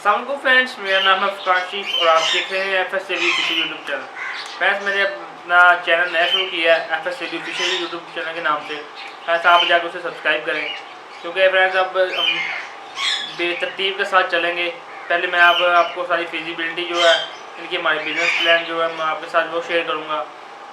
अस्सलाम फ्रेंड्स, मेरा नाम है फुकाशिफ और आप देख रहे हैं FS Review Official YouTube channel. Friends, मैंने अपना चैनल नया शुरू किया है FS Review Official YouTube channel के नाम से। फ्रेंड्स, आप जाकर उसे सब्सक्राइब करें, क्योंकि फ्रेंड्स अब हम बेतरतीब के साथ चलेंगे। पहले मैं आपको सारी फिजिबिलिटी जो है इनकी, हमारे बिजनेस प्लान जो है मैं आपके साथ वो शेयर करूँगा।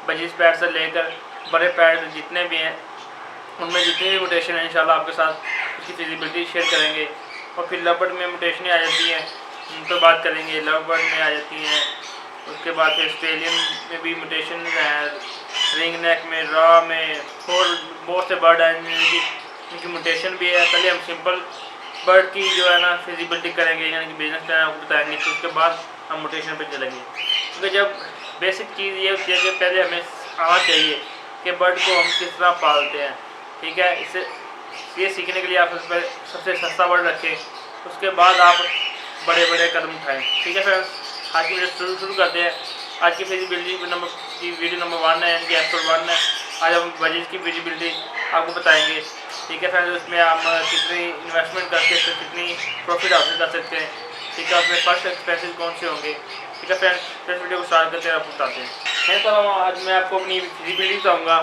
बजीज पैड से लेकर बड़े पैड जितने भी हैं उनमें जितनी भी मोटेशन है इंशाल्लाह आपके साथ उसकी फिजिबिलिटी शेयर करेंगे। और फिर लव बर्ड में मोटेशन आ जाती हैं उन पर बात करेंगे, लव बर्ड में आ जाती हैं। उसके बाद फिर ऑस्ट्रेलियन में भी मोटेशन है, रिंग नेक में, रॉ में, और बहुत से बर्ड हैं इनकी मोटेशन भी है। पहले हम सिंपल बर्ड की जो है ना फिजिबिलिटी करेंगे, यानी कि बिजनेस प्लान आपको बताएंगे, तो उसके बाद हम मोटेशन पर चलेंगे। क्योंकि जब बेसिक चीज़ ये होती है कि पहले हमें आना चाहिए कि बर्ड को हम किस तरह पालते हैं। ठीक है, इससे ये सीखने के लिए आप सबसे सस्ता वर्ड रखें, उसके बाद आप बड़े बड़े कदम उठाएं। ठीक है फ्रेंड्स, आज की वीडियो शुरू करते हैं। आज की फिजिबिलिटी वीडियो नंबर 1 है, यानी कि एपिसोड 1 है। आज हम बजट की फिजिबिलिटी आपको बताएंगे। ठीक है फ्रेंड्स, उसमें आप कितनी इन्वेस्टमेंट करके कितनी प्रॉफिट हासिल कर सकते हैं। ठीक है, उसमें फर्स्ट एक्सपेंसेस कौन से होंगे। ठीक है फ्रेंड्स, वीडियो को स्टार्ट करते हैं, आपको बताते हैं। तो आज मैं आपको अपनी फिजिबिलिटी बताऊँगा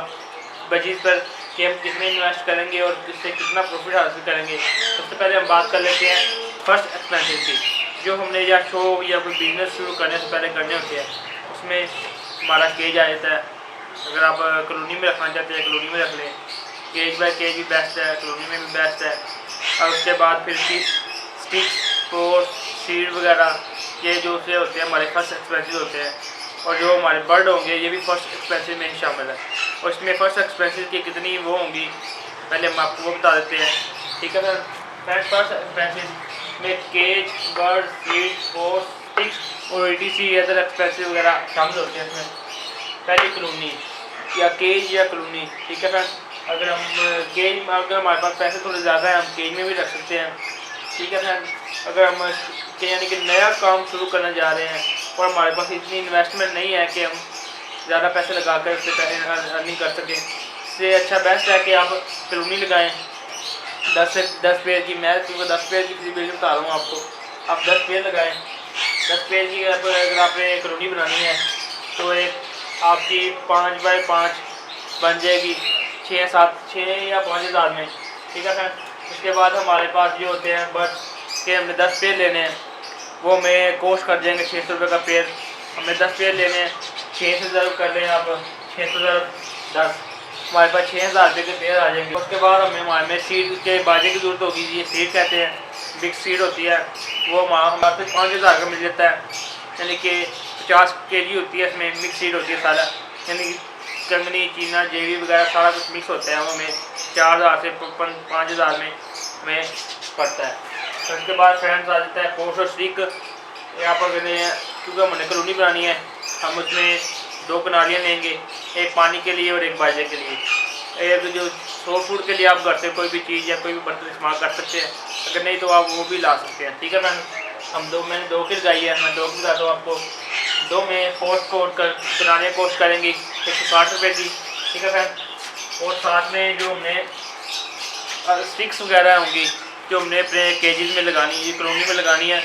बजीज पर कि हम कितने इन्वेस्ट करेंगे और इससे कितना प्रॉफिट हासिल करेंगे। सबसे पहले हम बात कर लेते हैं फर्स्ट एक्सपेंसेस की, जो हमने या शो या कोई बिजनेस शुरू करने से पहले करने होते हैं। उसमें हमारा केज आ जाता है। अगर आप कॉलोनी में रखना चाहते हैं कॉलोनी में रख लें, केज बाय केज भी बेस्ट है, कॉलोनी में भी बेस्ट है। और उसके बाद फिर स्टिक्स, पोर्स, सीड वगैरह ये जो से होते हैं हमारे फर्स्ट एक्सपेंसेस होते हैं। और जो हमारे बर्ड होंगे ये भी फर्स्ट एक्सपेंसेस में ही शामिल है। और इसमें फर्स्ट एक्सपेंसेस की कितनी वो होंगी पहले हम आपको वो बता देते हैं। ठीक है सर, फर्स्ट एक्सपेंसेस में केज, बर्ड, सीड, पोर्स, स्टिक्स और ETC अदर एक्सपेंसेस वगैरह शामिल होते हैं। इसमें पहली कॉलोनी या केज या कॉलोनी। ठीक है फ्रेंड, अगर हम केज में, अगर हमारे पास पैसे थोड़े ज़्यादा हैं हम केज में भी रख सकते हैं। ठीक है फ्रेंड, अगर हम यानी कि नया काम शुरू करने जा रहे हैं और हमारे पास इतनी इन्वेस्टमेंट नहीं है कि हम ज़्यादा पैसे लगा कर उससे अर्निंग कर सकें, इससे अच्छा बेस्ट है कि आप कॉलोनी लगाएं। 10 से 10 पेड़ की, मैं क्योंकि 10 पेड़ की फिजिबिलिटी बता रहा हूँ आपको, आप 10 पेड़ लगाएं। 10 पेड़ की अगर आपने कॉलोनी बनानी है तो एक आपकी 5 बाय 5 बन जाएगी 6 या 5 हज़ार में। ठीक है फ्रेंड, उसके बाद हमारे पास जो होते हैं बस के हमने 10 पेड़ लेने हैं, वो हमें कोस्ट कर देंगे 600 रुपये का पेड़। हमें 10 पेड़ लेने हैं, 6 से ज़रूर कर लें आप, 600 10, हमारे पास 6000 रुपये के पेड़ आ जाएंगे। उसके बाद हमारे में सीड के बाजे की ज़रूरत होगी। ये सीड कहते हैं, बिग सीड होती है, वो हमारे से 5000 का मिल जाता है, यानी कि 50 kg होती है। इसमें मिक्स सीड होती है सारा, यानी कि कंगनी, चीना, जेवी वगैरह सारा कुछ मिक्स होता है। वो हमें 4000 से 5000 में हमें पड़ता है। तो उसके बाद फ्रेंड्स आ जाता है पोस्ट और स्टिक। यहाँ पर कहते हैं क्योंकि हमने कॉलोनी बनानी है, हम उसमें 2 कनालियाँ लेंगे, एक पानी के लिए और एक बाजे के लिए। एक जो सो फूड के लिए आप घर से कोई भी चीज़ या कोई भी बर्तन इस्तेमाल कर सकते हैं, अगर नहीं तो आप वो भी ला सकते हैं। ठीक है मैंने मैंने 2 की लगाई है, मैं 2 की बताता हूँ आपको। 2 में पोस्ट कनालियाँ कोस्ट करेंगी 160 रुपये की। ठीक है फ्रेंड, और साथ में जो हमने स्टिक्स वगैरह होंगी जो हमने अपने केजेस में लगानी है, कॉलोनी में लगानी है,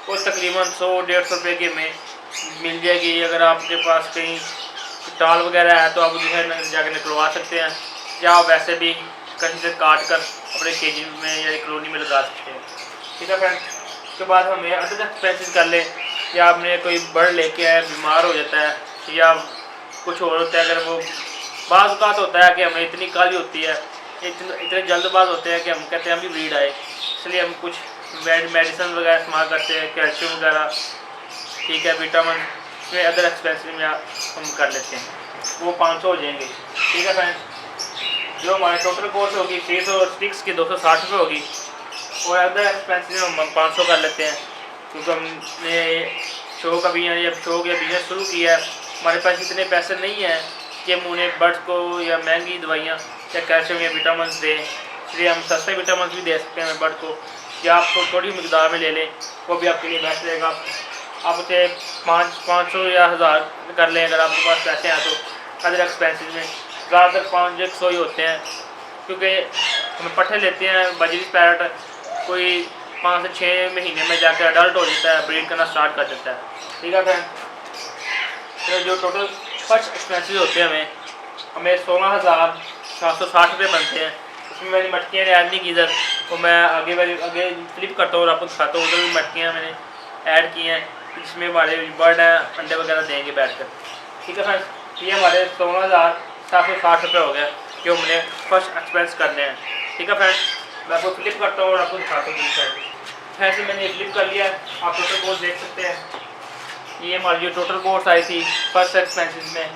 वो तकरीबन 100-150 रुपये की हमें मिल जाएगी। अगर आपके पास कहीं टाल वगैरह है तो आप उसे जाकर निकलवा सकते हैं, या आप वैसे भी कहीं से काट कर अपने केजेस में या कॉलोनी में लगा सकते हैं। ठीक है फ्रेंड, उसके बाद हमें अदर एक्सपेंसेस कर लें, या आपने कोई बर्ड लेके आया बीमार हो जाता है या कुछ और होता है। अगर वो बाज़ औक़ात होता है कि हमें इतनी काली होती है, इतने जल्दबाज होते हैं कि हम कहते हैं हम भी ब्रीड आए, इसलिए हम कुछ मेडिसिन वगैरह इस्तेमाल करते हैं, कैल्शियम वगैरह। ठीक है, विटामिन में अदर एक्सपेंसिव में हम कर लेते हैं, वो 500 हो जाएंगे। ठीक है फ्रेंड्स, जो हमारे टोटल कॉस्ट होगी 600 और स्टिक्स की 260 रुपये होगी, और अदर एक्सपेंसिव हम 500 कर लेते हैं। क्योंकि हमने शो का भी या बिजनेस शुरू किया है, हमारे पास इतने पैसे नहीं हैं कि हम उन्हें बर्ड्स को या महंगी दवाइयाँ या कैल्शियम या विटामिन दें, इसलिए हम सस्ते विटामिन भी दे सकते हैं बर्ड को, या आप थोड़ी मकदार में ले लें, वो भी आपके लिए बेस्ट रहेगा। आप उसे 500 या 1000 कर लें अगर आपके पास पैसे हैं तो। अदर एक्सपेंसेस में ज़्यादातर 500 ही होते हैं, क्योंकि हम पट्ठे लेते हैं बजरी पैरट, कोई 5 से 6 महीने में जाकर अडल्ट हो जाता है, ब्रीड करना स्टार्ट कर देता है। ठीक है फ्रेंड, तो जो टोटल फर्स्ट एक्सपेंसेस होते हैं हमें 16,760 रुपये बनते हैं। इसमें मैंने मटकियाँ ऐड नहीं की इधर, तो मैं आगे फ्लिप करता हूँ और आपको दिखाता हूँ। उधर भी मटकियाँ मैंने ऐड की हैं जिसमें हमारे बर्ड हैं अंडे वगैरह देंगे बैठ कर। ठीक है फ्रेंड्स, ये हमारे 16,760 रुपये हो गया जो हमने फर्स्ट एक्सपेंस करने हैं। ठीक है फ्रेंड्स, मैं आपको फ्लिप करता हूँ और आपको दिखाता हूँ दूसरी साइड। ऐसे मैंने फ्लिप कर लिया, आप टोटल कोर्स देख सकते हैं। ये हमारी जो टोटल कोर्स आई थी फर्स्ट एक्सपेंसेस में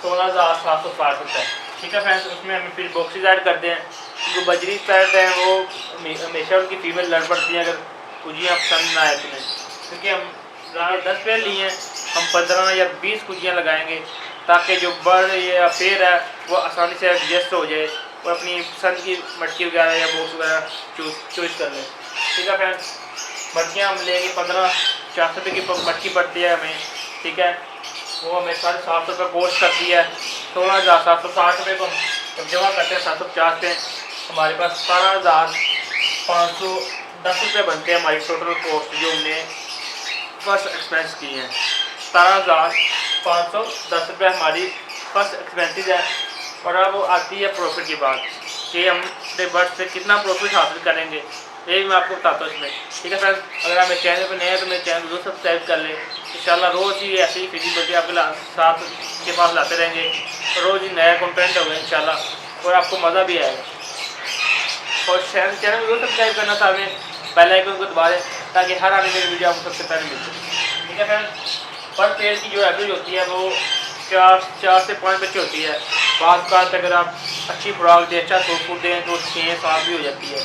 16,760 रुपये। ठीक है फ्रेंड्स, उसमें हमें फिर बॉक्सेस ऐड करते हैं। जो बजरी पैड हैं वो हमेशा उनकी फीमेल लड़ पड़ती हैं अगर कुजियाँ पसंद ना आए तुम्हें, क्योंकि हम 10 पेड़ लिए हैं, हम 15 या 20 कुजियाँ लगाएंगे ताकि जो बर्ड या पेड़ है वो आसानी से एडजस्ट हो जाए और अपनी पसंद की मटकी वगैरह या बॉक्स वगैरह चूज कर लें। ठीक है फ्रेंड्स, मटकियाँ हम लेंगे 15-400 रुपये की मटकी पड़ती है हमें। ठीक है, वो हमें 750 रुपये कोर्स करती है। 16,760 रुपये को हम जमा करते हैं 750 पे, हमारे पास 17,510 रुपये बनते हैं हमारी टोटल कॉस्ट जो हमने फर्स्ट एक्सपेंस की हैं। 17,510 रुपये हमारी फर्स्ट एक्सपेंसेस है। और अब आती है प्रॉफिट की बात कि हम अपने बर्ड से कितना प्रॉफिट हासिल करेंगे, ये भी मैं आपको बताता हूँ इसमें। ठीक है फ्रेंड्स, अगर आप मेरे चैनल पर नए हैं तो मेरे चैनल को जरूर सब्सक्राइब कर लें। इंशाल्लाह रोज़ ही ऐसी फिजिबिलिटी आपके साथ के पास लाते रहेंगे, रोज़ ही नया कंटेंट होगा इंशाल्लाह और आपको मज़ा भी आएगा। और चैनल को जरूर सब्सक्राइब करना था हमें, बेल आइकन को दबा दें ताकि हर आने वाली वीडियो आपको सबसे पहले मिल सके। ठीक है फ्रेंड्स, पर पेड़ की जो एवरेज होती है वो 4 से 5 बच्चे होती है। बाद का अगर आप अच्छी खुराक दें, अच्छा फूड दें तो 6-7 भी हो जाती है।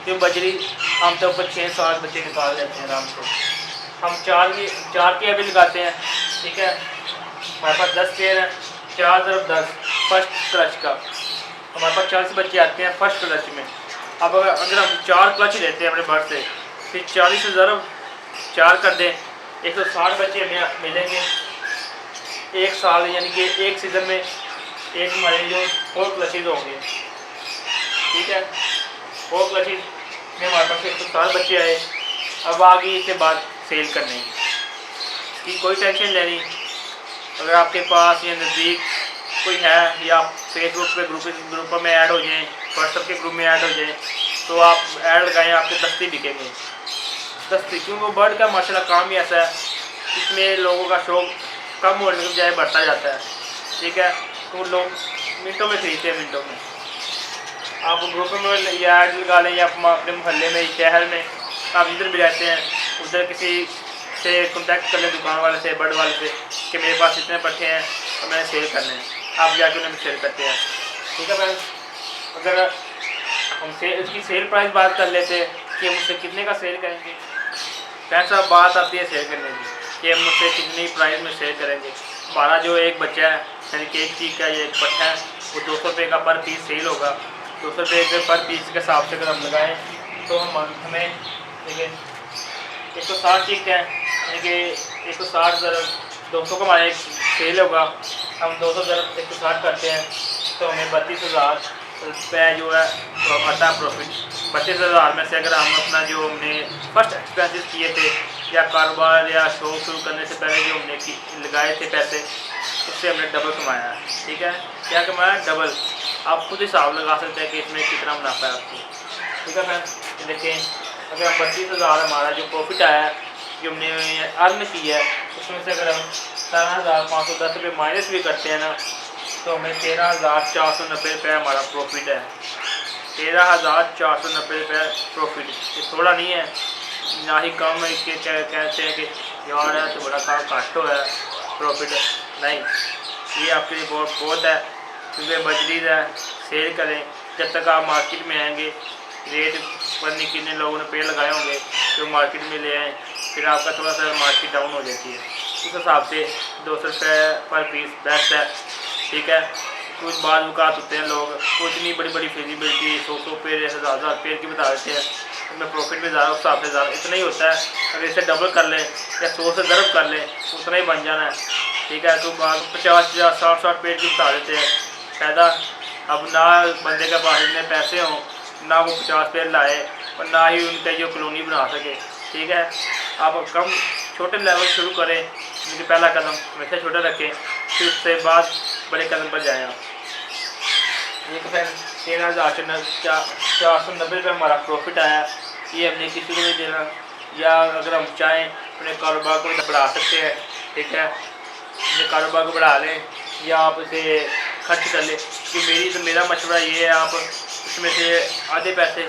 जो बजरी आमतौर पर 6-7 बच्चे निकाल लेते हैं आराम से। हम 4 के अभी लगाते हैं। ठीक है, हमारे पास 10 पेड़ हैं, 4×10 फर्स्ट क्लच का हमारे पास 40 बच्चे आते हैं फर्स्ट क्लच में। अब अगर हम 4 क्लच लेते हैं अपने बर्ड से, फिर 40/4 कर दें, 160 बच्चे हमें मिलेंगे एक साल, यानी कि एक सीज़न में एक हमारे जो 4 क्लचेज होंगे। ठीक है, 4 क्लचेज में हमारे पास 160 बच्चे आए। अब आगे इसके बाद सेल करने की कोई टेंशन लेनी। अगर आपके पास या नज़दीक कोई है या आप फेसबुक पे ग्रुप में ऐड हो जाएं, व्हाट्सएप के ग्रुप में ऐड हो जाएं, तो आप ऐड लगाएं, आपके दस्ती बिकेंगे। दस्ती, क्योंकि वो बर्ड का माशाल्लाह काम ही ऐसा है, इसमें लोगों का शौक कम होने के बजाय बढ़ता जाता है। ठीक है, तो लोग मिनटों में खरीदते हैं, मिनटों में। आप ग्रुप में या ऐड लगा लें या अपने मोहल्ले में, शहर में आप जिधर भी रहते हैं उधर किसी से कॉन्टैक्ट कर लें, दुकान वाले से, बर्ड वाले से, कि मेरे पास इतने पट्टे हैं और मैंने सेल करने हैं, आप जाके उन्हें सेल करते हैं। ठीक है फ्रेंड्स, अगर हम उसकी सेल प्राइस बात कर लेते हैं कि हम उससे कितने का सेल करेंगे। पैसा बात आती है सेल करने की कि हम उससे कितनी प्राइस में सेल करेंगे। हमारा जो एक बच्चा है यानी कि एक चीज़ का ये एक पट्टा है वो 200 रुपये का पर पीस सेल होगा। 200 रुपये के पर पीस के हिसाब से अगर हम लगाएँ तो हमें देखिए 160 चीक है, यानी कि 160/200 का हमारा एक सेल होगा। हम 200/160 करते हैं तो हमें 32,000 रुपये जो है आता है प्रॉफिट। 32,000 में से अगर हम अपना जो हमने फर्स्ट एक्सपेंसेस किए थे या कारोबार या शो शुरू करने से पहले जो हमने लगाए थे पैसे, उससे हमने डबल कमाया है। ठीक है, क्या कमाया? डबल। आप खुद हिसाब लगा सकते हैं कि इसमें कितना मुनाफा है आपको। ठीक है फ्रेंड्स, देखें अगर हम 32,000 हमारा जो प्रॉफिट आया है जो हमने अर्न किया है, उसमें से अगर हम 17,510 रुपये माइनस भी करते हैं ना, तो हमें 13,490 रुपये हमारा प्रॉफिट है। 13,490 रुपये प्रॉफिट, ये थोड़ा नहीं है ना ही कम है। इसके कहते हैं कि यार है तो बड़ा काम घट हो है प्रॉफिट, नहीं, ये आपके लिए बहुत है। क्योंकि बजरी है, सेल करें, जब तक आप मार्केट में आएंगे रेट पता नहीं कितने लोगों ने पेड़ लगाए होंगे जो मार्केट में ले आए, फिर आपका थोड़ा सा मार्केट डाउन हो जाती है। उस हिसाब से 200 रुपये पर पीस बेस्ट है। ठीक है, कुछ बाद मुकात होते हैं लोग, कुछ नहीं बड़ी बड़ी फिजिबिलिटी 100 पेड़ 1000 पेड़ की बता देते हैं, उसमें प्रॉफिट भी ज़्यादा, उस हिसाब से ज़्यादा इतना ही होता है। अगर इसे डबल कर लें या 100 से ज़रब कर लें उतना ही बन जाना है। ठीक है, तो 50,000 60 पेड़ की बता देते हैं फ़ायदा। अब ना बंदे के पास इतने पैसे हों, ना वो 50 पेड़ लाए, और ना ही उनका जो कॉलोनी बना सके। ठीक है, आप कम छोटे लेवल शुरू करें, लेकिन पहला कदम हमेशा छोटा रखें, फिर उससे बाद बड़े कदम पर जाएँ आप। एक फिर 13,490 रुपये हमारा प्रॉफिट आया। ये हमने किसी को नहीं देना, या अगर हम चाहें अपने कारोबार को बढ़ा सकते हैं। ठीक है, अपने कारोबार को बढ़ा लें या आप इसे खर्च कर लें। कि मेरा मशवरा ये है, आप उसमें से आधे पैसे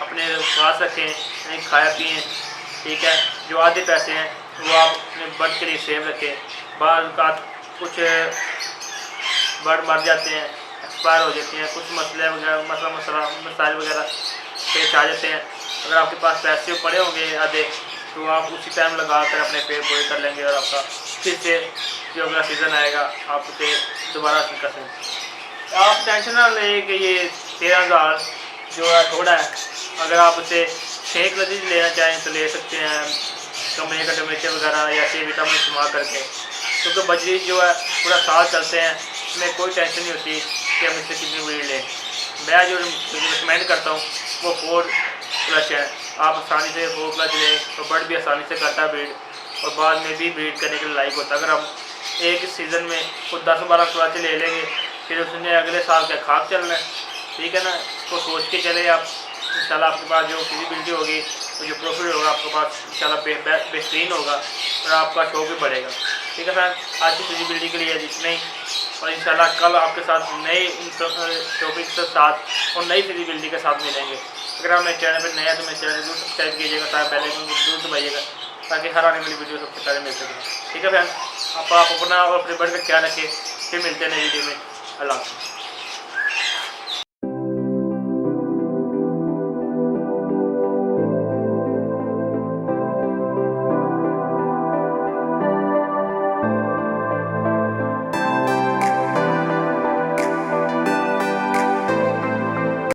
अपने पास रखें, नहीं खाया पिएँ। ठीक है, जो आधे पैसे हैं वो आप अपने बर्ड के लिए सेव रखें। बाद कुछ बर्ड मर जाते हैं, एक्सपायर हो जाती हैं, कुछ मसाइल वगैरह पेश आ जाते हैं। अगर आपके पास पैसे पड़े होंगे आधे, तो आप उसी टाइम लगा कर अपने पेड़ पूरे कर लेंगे और आपका फिर से जो अगला सीज़न आएगा आप उसे दोबारा हासिल कर सकते। आप टेंशन ना लें कि ये 13,000 जो है थोड़ा है। अगर आप उसे 6 क्रेडिट लेना चाहें तो ले सकते हैं, कमरे का टेम्परेचर वगैरह या से विटामिन इस्तेमाल करके। क्योंकि बजरी जो है पूरा साल चलते हैं, इसमें कोई टेंशन नहीं होती कि हम इससे कितनी ब्रीड लें। मैं जो रिकमेंड करता हूँ वो 4 प्लस है। आप आसानी से 4 प्लस लें तो बर्ड भी आसानी से करता है ब्रीड, और बाद में भी ब्रीड करने के लायक होता है। अगर हम एक सीज़न में कुछ 10-12 प्लस ले लेंगे, फिर उसने अगले साल का खाक चलना है। ठीक है ना, इसको सोच के चले आप। इंशाल्लाह आपके पास जो फिजिबिलिटी होगी, तो जो प्रॉफिट होगा आपके पास इंशाल्लाह बेहतरीन होगा और आपका शौक भी बढ़ेगा। ठीक है फ्रेंड, आज की फिजिबिलिटी के लिए इतना ही, और इंशाल्लाह कल आपके साथ नए टॉपिक के साथ और नई फिजिबिलिटी के साथ मिलेंगे। अगर आप मेरे चैनल पर नया तो मेरे चैनल को जरूर सब्सक्राइब कीजिएगा, साथ बेल आइकन को जरूर दबाइएगा ताकि हर आने वाली वीडियो सबसे पहले मिल सके। ठीक है फ्रेंड, आप अपना और अपने बर्ड का ख्याल रखें। फिर मिलते हैं नई वीडियो में। अल्लाह हाफ़िज़।